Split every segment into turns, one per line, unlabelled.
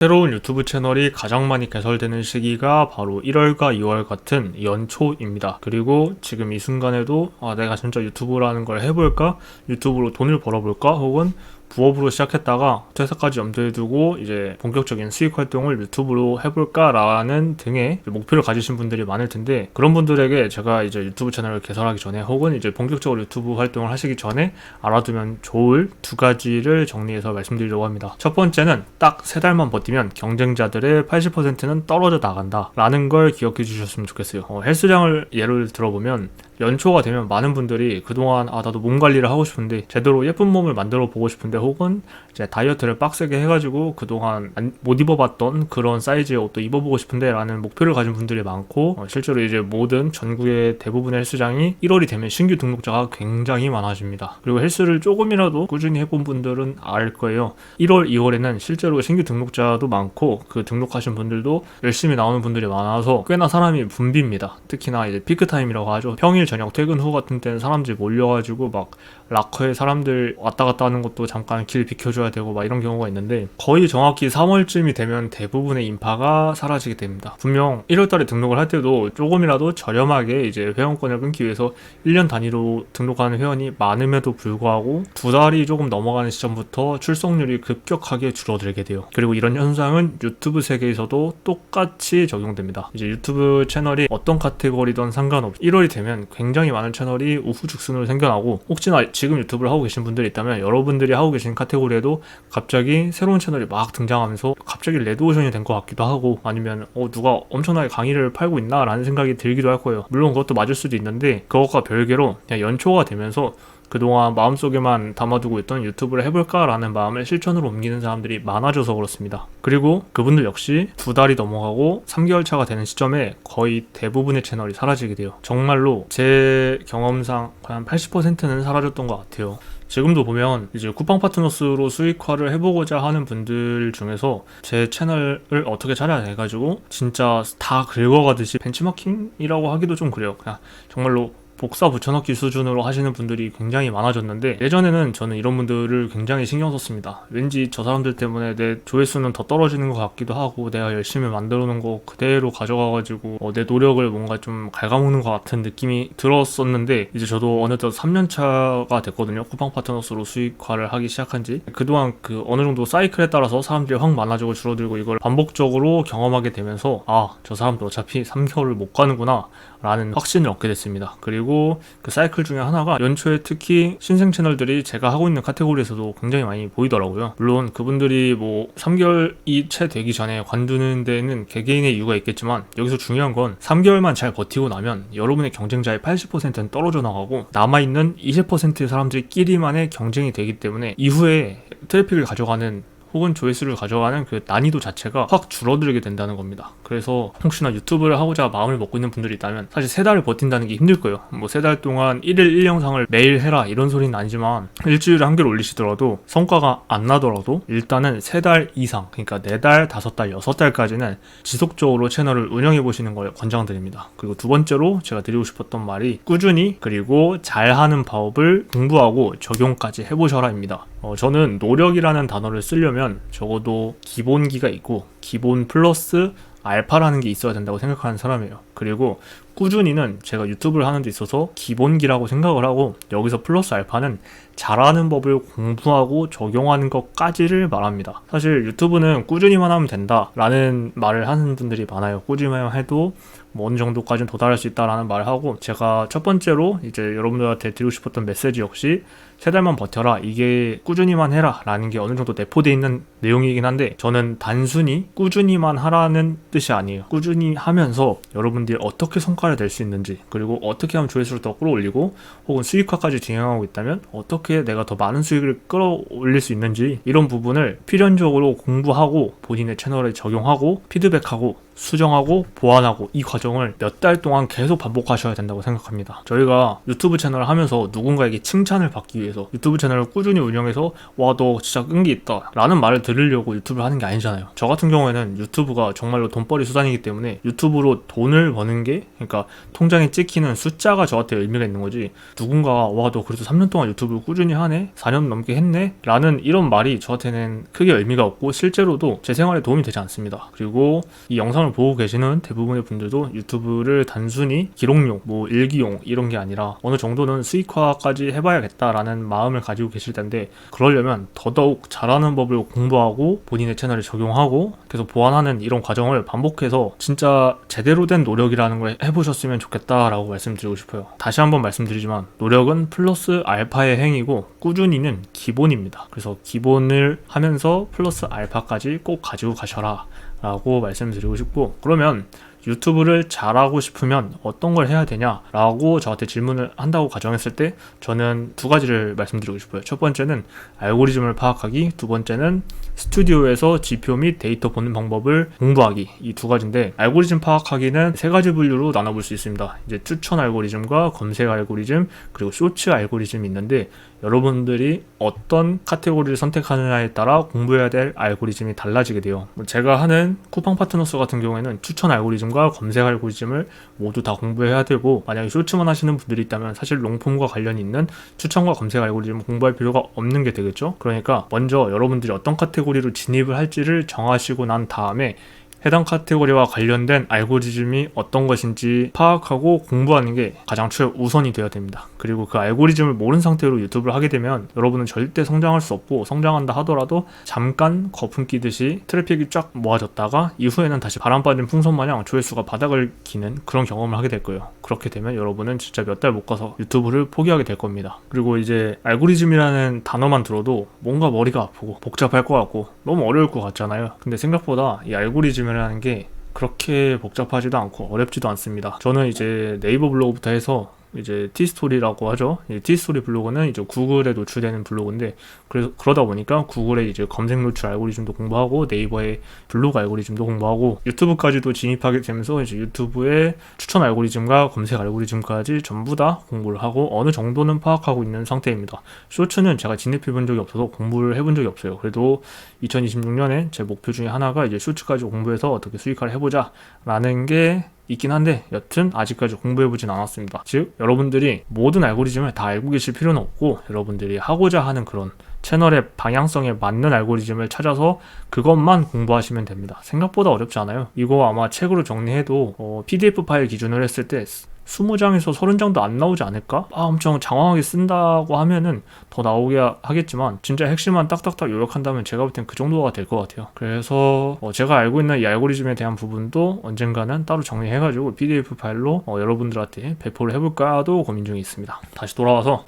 새로운 유튜브 채널이 가장 많이 개설되는 시기가 바로 1월과 2월 같은 연초입니다. 그리고 지금 이 순간에도 내가 진짜 유튜브라는 걸 해볼까? 유튜브로 돈을 벌어볼까? 혹은 부업으로 시작했다가 퇴사까지 염두에 두고 이제 본격적인 수익 활동을 유튜브로 해볼까라는 등의 목표를 가지신 분들이 많을 텐데, 그런 분들에게 제가 이제 유튜브 채널을 개설하기 전에 혹은 이제 본격적으로 유튜브 활동을 하시기 전에 알아두면 좋을 두 가지를 정리해서 말씀드리려고 합니다. 첫 번째는 딱 3달만 버티면 경쟁자들의 80%는 떨어져 나간다 라는 걸 기억해 주셨으면 좋겠어요. 헬스장을 예를 들어보면 연초가 되면 많은 분들이 그동안 나도 몸 관리를 하고 싶은데, 제대로 예쁜 몸을 만들어 보고 싶은데, 혹은 이제 다이어트를 빡세게 해가지고 그동안 못 입어봤던 그런 사이즈의 옷도 입어보고 싶은데 라는 목표를 가진 분들이 많고, 실제로 이제 모든 전국의 대부분의 헬스장이 1월이 되면 신규 등록자가 굉장히 많아집니다. 그리고 헬스를 조금이라도 꾸준히 해본 분들은 알 거예요. 1월, 2월에는 실제로 신규 등록자도 많고 그 등록하신 분들도 열심히 나오는 분들이 많아서 꽤나 사람이 붐빕니다. 특히나 이제 피크타임이라고 하죠. 평일 저녁 퇴근 후 같은 때는 사람들이 몰려가지고 막 락커에 사람들 왔다 갔다 하는 것도 잠깐 길 비켜줘야 되고 막 이런 경우가 있는데, 거의 정확히 3월쯤이 되면 대부분의 인파가 사라지게 됩니다. 분명 1월달에 등록을 할 때도 조금이라도 저렴하게 이제 회원권을 끊기 위해서 1년 단위로 등록하는 회원이 많음에도 불구하고 2달이 조금 넘어가는 시점부터 출석률이 급격하게 줄어들게 돼요. 그리고 이런 현상은 유튜브 세계에서도 똑같이 적용됩니다. 이제 유튜브 채널이 어떤 카테고리든 상관없이 1월이 되면 굉장히 많은 채널이 우후죽순으로 생겨나고, 혹시나 지금 유튜브를 하고 계신 분들이 있다면 여러분들이 하고 계신 카테고리에도 갑자기 새로운 채널이 막 등장하면서 갑자기 레드오션이 된 것 같기도 하고, 아니면 누가 엄청나게 강의를 팔고 있나 라는 생각이 들기도 할 거예요. 물론 그것도 맞을 수도 있는데, 그것과 별개로 그냥 연초가 되면서 그동안 마음속에만 담아두고 있던 유튜브를 해볼까 라는 마음을 실천으로 옮기는 사람들이 많아져서 그렇습니다. 그리고 그분들 역시 2달이 넘어가고 3개월 차가 되는 시점에 거의 대부분의 채널이 사라지게 돼요. 정말로 제 경험상 한 80%는 사라졌던 것 같아요. 지금도 보면 이제 쿠팡 파트너스로 수익화를 해보고자 하는 분들 중에서 제 채널을 어떻게 찾아야 해가지고 진짜 다 긁어가듯이 벤치마킹이라고 하기도 좀 그래요. 그냥 정말로 복사 붙여넣기 수준으로 하시는 분들이 굉장히 많아졌는데, 예전에는 저는 이런 분들을 굉장히 신경 썼습니다. 왠지 저 사람들 때문에 내 조회수는 더 떨어지는 것 같기도 하고, 내가 열심히 만들어 놓은 거 그대로 가져가가지고 내 노력을 뭔가 좀 갉아먹는 것 같은 느낌이 들었었는데, 이제 저도 어느덧 3년차가 됐거든요. 쿠팡 파트너스로 수익화를 하기 시작한 지. 그동안 어느 정도 사이클에 따라서 사람들이 확 많아지고 줄어들고 이걸 반복적으로 경험하게 되면서 저 사람도 어차피 3개월을 못 가는구나 라는 확신을 얻게 됐습니다. 그리고 그 사이클 중에 하나가 연초에 특히 신생 채널들이 제가 하고 있는 카테고리에서도 굉장히 많이 보이더라고요. 물론 그분들이 3개월이 채 되기 전에 관두는 데는 개개인의 이유가 있겠지만, 여기서 중요한 건 3개월만 잘 버티고 나면 여러분의 경쟁자의 80%는 떨어져 나가고 남아있는 20%의 사람들끼리만의 경쟁이 되기 때문에 이후에 트래픽을 가져가는 혹은 조회수를 가져가는 그 난이도 자체가 확 줄어들게 된다는 겁니다. 그래서 혹시나 유튜브를 하고자 마음을 먹고 있는 분들이 있다면, 사실 3달을 버틴다는 게 힘들 거예요. 3달 동안 1일 1영상을 매일 해라 이런 소리는 아니지만, 일주일에 한 개를 올리시더라도 성과가 안 나더라도 일단은 3달 이상, 그러니까 4달, 5달, 6달까지는 지속적으로 채널을 운영해 보시는 걸 권장드립니다. 그리고 두 번째로 제가 드리고 싶었던 말이 꾸준히 그리고 잘하는 방법을 공부하고 적용까지 해보셔라입니다. 저는 노력이라는 단어를 쓰려면 적어도 기본기가 있고 기본 플러스 알파라는 게 있어야 된다고 생각하는 사람이에요. 그리고 꾸준히는 제가 유튜브를 하는 데 있어서 기본기라고 생각을 하고, 여기서 플러스 알파는 잘하는 법을 공부하고 적용하는 것까지를 말합니다. 사실 유튜브는 꾸준히만 하면 된다 라는 말을 하는 분들이 많아요. 꾸준히만 해도 어느 정도까지는 도달할 수 있다라는 말을 하고, 제가 첫 번째로 이제 여러분들한테 드리고 싶었던 메시지 역시 3달만 버텨라, 이게 꾸준히만 해라 라는 게 어느 정도 내포되어 있는 내용이긴 한데, 저는 단순히 꾸준히만 하라는 뜻이 아니에요. 꾸준히 하면서 여러분들이 어떻게 성과를 낼 수 있는지, 그리고 어떻게 하면 조회수를 더 끌어올리고 혹은 수익화까지 진행하고 있다면 어떻게 내가 더 많은 수익을 끌어올릴 수 있는지, 이런 부분을 필연적으로 공부하고 본인의 채널에 적용하고 피드백하고 수정하고 보완하고 이 과정을 몇 달 동안 계속 반복하셔야 된다고 생각합니다. 저희가 유튜브 채널을 하면서 누군가에게 칭찬을 받기 위해서 유튜브 채널을 꾸준히 운영해서 와 너 진짜 끈기 있다 라는 말을 들으려고 유튜브를 하는 게 아니잖아요. 저 같은 경우에는 유튜브가 정말로 돈벌이 수단이기 때문에 유튜브로 돈을 버는 게, 그러니까 통장에 찍히는 숫자가 저한테 의미가 있는 거지, 누군가가 와 너 그래도 3년 동안 유튜브를 꾸준히 하네? 4년 넘게 했네? 라는 이런 말이 저한테는 크게 의미가 없고 실제로도 제 생활에 도움이 되지 않습니다. 그리고 이 영상을 보고 계시는 대부분의 분들도 유튜브를 단순히 기록용, 뭐 일기용 이런 게 아니라 어느 정도는 수익화까지 해봐야겠다라는 마음을 가지고 계실 텐데, 그러려면 더더욱 잘하는 법을 공부하고 본인의 채널에 적용하고 계속 보완하는 이런 과정을 반복해서 진짜 제대로 된 노력이라는 걸 해보셨으면 좋겠다라고 말씀드리고 싶어요. 다시 한번 말씀드리지만 노력은 플러스 알파의 행위고 꾸준히는 기본입니다. 그래서 기본을 하면서 플러스 알파까지 꼭 가지고 가셔라 라고 말씀드리고 싶고, 그러면 유튜브를 잘하고 싶으면 어떤 걸 해야 되냐 라고 저한테 질문을 한다고 가정했을 때 저는 두 가지를 말씀드리고 싶어요. 첫 번째는 알고리즘을 파악하기, 두 번째는 스튜디오에서 지표 및 데이터 보는 방법을 공부하기, 이 두 가지인데, 알고리즘 파악하기는 세 가지 분류로 나눠볼 수 있습니다. 이제 추천 알고리즘과 검색 알고리즘, 그리고 쇼츠 알고리즘이 있는데, 여러분들이 어떤 카테고리를 선택하느냐에 따라 공부해야 될 알고리즘이 달라지게 돼요. 제가 하는 쿠팡 파트너스 같은 경우에는 추천 알고리즘과 검색 알고리즘을 모두 다 공부해야 되고, 만약에 쇼츠만 하시는 분들이 있다면 사실 롱폼과 관련이 있는 추천과 검색 알고리즘을 공부할 필요가 없는 게 되겠죠. 그러니까 먼저 여러분들이 어떤 카테고리로 진입을 할지를 정하시고 난 다음에 해당 카테고리와 관련된 알고리즘이 어떤 것인지 파악하고 공부하는 게 가장 최우선이 되어야 됩니다. 그리고 그 알고리즘을 모르는 상태로 유튜브를 하게 되면 여러분은 절대 성장할 수 없고, 성장한다 하더라도 잠깐 거품 끼듯이 트래픽이 쫙 모아졌다가 이후에는 다시 바람 빠진 풍선 마냥 조회수가 바닥을 기는 그런 경험을 하게 될 거예요. 그렇게 되면 여러분은 진짜 몇 달 못 가서 유튜브를 포기하게 될 겁니다. 그리고 이제 알고리즘이라는 단어만 들어도 뭔가 머리가 아프고 복잡할 것 같고 너무 어려울 것 같잖아요. 근데 생각보다 이 알고리즘이라는 게 그렇게 복잡하지도 않고 어렵지도 않습니다. 저는 이제 네이버 블로그부터 해서 이제 티스토리라고 하죠. 티스토리 블로그는 이제 구글에 노출되는 블로그인데, 그래서 그러다 보니까 구글의 이제 검색 노출 알고리즘도 공부하고 네이버의 블로그 알고리즘도 공부하고 유튜브까지도 진입하게 되면서 이제 유튜브의 추천 알고리즘과 검색 알고리즘까지 전부 다 공부를 하고 어느 정도는 파악하고 있는 상태입니다. 쇼츠는 제가 진입해 본 적이 없어서 공부를 해본 적이 없어요. 그래도 2026년에 제 목표 중에 하나가 이제 쇼츠까지 공부해서 어떻게 수익화를 해보자 라는 게 있긴 한데, 여튼 아직까지 공부해보진 않았습니다. 즉 여러분들이 모든 알고리즘을 다 알고 계실 필요는 없고, 여러분들이 하고자 하는 그런 채널의 방향성에 맞는 알고리즘을 찾아서 그것만 공부하시면 됩니다. 생각보다 어렵지 않아요. 이거 아마 책으로 정리해도 PDF 파일 기준으로 했을 때 20장에서 30장도 안 나오지 않을까? 엄청 장황하게 쓴다고 하면은 더 나오게 하겠지만 진짜 핵심만 딱딱딱 요약한다면 제가 볼 땐 그 정도가 될 것 같아요. 그래서 제가 알고 있는 이 알고리즘에 대한 부분도 언젠가는 따로 정리해가지고 PDF 파일로 여러분들한테 배포를 해볼까도 고민 중에 있습니다. 다시 돌아와서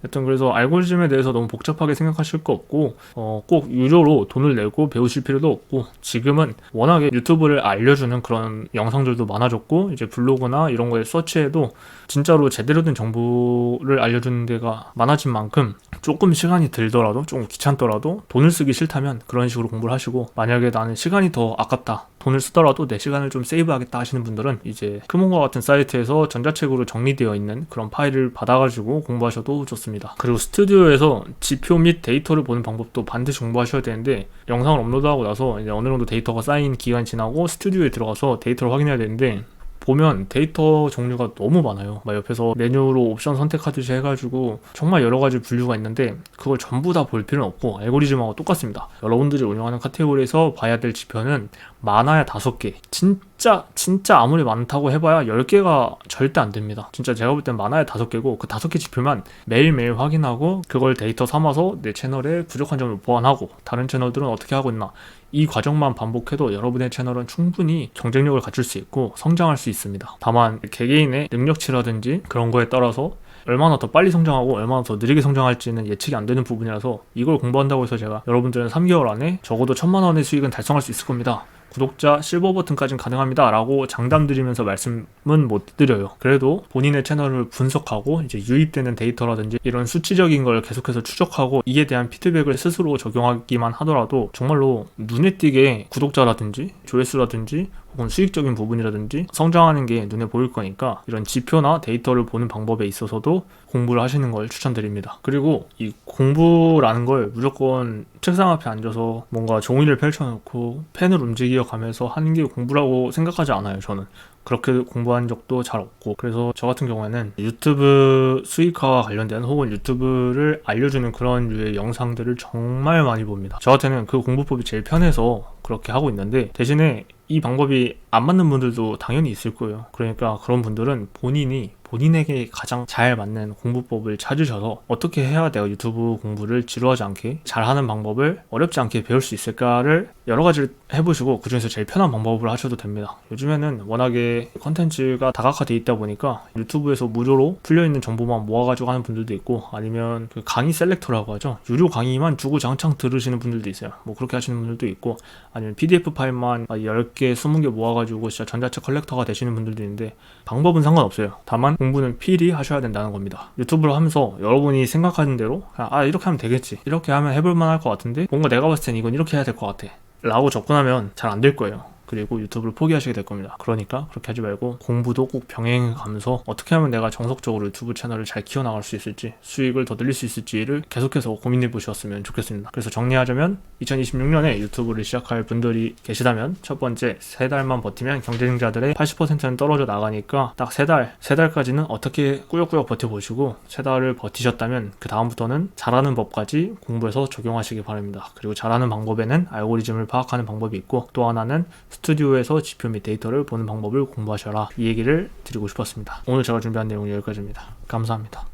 여튼 그래서 알고리즘에 대해서 너무 복잡하게 생각하실 거 없고, 꼭 유료로 돈을 내고 배우실 필요도 없고, 지금은 워낙에 유튜브를 알려주는 그런 영상들도 많아졌고, 이제 블로그나 이런 거에 서치해도 진짜로 제대로 된 정보를 알려주는 데가 많아진 만큼 조금 시간이 들더라도, 조금 귀찮더라도 돈을 쓰기 싫다면 그런 식으로 공부를 하시고, 만약에 나는 시간이 더 아깝다, 돈을 쓰더라도 내 시간을 좀 세이브하겠다 하시는 분들은 이제 크몬과 같은 사이트에서 전자책으로 정리되어 있는 그런 파일을 받아가지고 공부하셔도 좋습니다. 그리고 스튜디오에서 지표 및 데이터를 보는 방법도 반드시 공부하셔야 되는데, 영상을 업로드하고 나서 이제 어느 정도 데이터가 쌓인 기간이 지나고 스튜디오에 들어가서 데이터를 확인해야 되는데, 보면 데이터 종류가 너무 많아요. 막 옆에서 메뉴로 옵션 선택하듯이 해가지고 정말 여러 가지 분류가 있는데, 그걸 전부 다 볼 필요는 없고 알고리즘하고 똑같습니다. 여러분들이 운영하는 카테고리에서 봐야 될 지표는 많아야 5개, 진짜 아무리 많다고 해봐야 10개가 절대 안 됩니다. 진짜 제가 볼 땐 많아야 5개고, 그 5개 지표만 매일매일 확인하고 그걸 데이터 삼아서 내 채널에 부족한 점을 보완하고 다른 채널들은 어떻게 하고 있나, 이 과정만 반복해도 여러분의 채널은 충분히 경쟁력을 갖출 수 있고 성장할 수 있습니다. 다만 개개인의 능력치라든지 그런 거에 따라서 얼마나 더 빨리 성장하고 얼마나 더 느리게 성장할지는 예측이 안 되는 부분이라서, 이걸 공부한다고 해서 제가 여러분들은 3개월 안에 적어도 1000만원의 수익은 달성할 수 있을 겁니다, 구독자 실버 버튼까지는 가능합니다 라고 장담드리면서 말씀은 못 드려요. 그래도 본인의 채널을 분석하고 이제 유입되는 데이터라든지 이런 수치적인 걸 계속해서 추적하고 이에 대한 피드백을 스스로 적용하기만 하더라도 정말로 눈에 띄게 구독자라든지 조회수라든지 혹은 수익적인 부분이라든지 성장하는 게 눈에 보일 거니까 이런 지표나 데이터를 보는 방법에 있어서도 공부를 하시는 걸 추천드립니다. 그리고 이 공부라는 걸 무조건 책상 앞에 앉아서 뭔가 종이를 펼쳐놓고 펜을 움직여 가면서 하는 게 공부라고 생각하지 않아요. 저는 그렇게 공부한 적도 잘 없고, 그래서 저 같은 경우에는 유튜브 수익화와 관련된 혹은 유튜브를 알려주는 그런 류의 영상들을 정말 많이 봅니다. 저한테는 그 공부법이 제일 편해서 그렇게 하고 있는데, 대신에 이 방법이 안 맞는 분들도 당연히 있을 거예요. 그러니까 그런 분들은 본인에게 가장 잘 맞는 공부법을 찾으셔서 어떻게 해야 내가 유튜브 공부를 지루하지 않게 잘하는 방법을 어렵지 않게 배울 수 있을까를 여러 가지를 해보시고 그중에서 제일 편한 방법을 하셔도 됩니다. 요즘에는 워낙에 컨텐츠가 다각화돼 있다 보니까 유튜브에서 무료로 풀려있는 정보만 모아가지고 하는 분들도 있고, 아니면 그 강의 셀렉터라고 하죠. 유료 강의만 주구장창 들으시는 분들도 있어요. 뭐 그렇게 하시는 분들도 있고, 아니면 PDF 파일만 10개, 20개 모아가지고 진짜 전자책 컬렉터가 되시는 분들도 있는데, 방법은 상관없어요. 다만 공부는 필히 하셔야 된다는 겁니다. 유튜브를 하면서 여러분이 생각하는 대로 그냥 이렇게 하면 되겠지, 이렇게 하면 해볼만 할 것 같은데 뭔가 내가 봤을 땐 이건 이렇게 해야 될 것 같아 라고 접근하면 잘 안 될 거예요. 그리고 유튜브를 포기하시게 될 겁니다. 그러니까 그렇게 하지 말고 공부도 꼭 병행해 가면서 어떻게 하면 내가 정석적으로 유튜브 채널을 잘 키워나갈 수 있을지, 수익을 더 늘릴 수 있을지를 계속해서 고민해 보셨으면 좋겠습니다. 그래서 정리하자면 2026년에 유튜브를 시작할 분들이 계시다면, 첫 번째, 3달만 버티면 경쟁자들의 80%는 떨어져 나가니까 딱 3달까지는 어떻게 꾸역꾸역 버텨보시고, 3달을 버티셨다면 그 다음부터는 잘하는 법까지 공부해서 적용하시기 바랍니다. 그리고 잘하는 방법에는 알고리즘을 파악하는 방법이 있고, 또 하나는 스튜디오에서 지표 및 데이터를 보는 방법을 공부하셔라, 이 얘기를 드리고 싶었습니다. 오늘 제가 준비한 내용은 여기까지입니다. 감사합니다.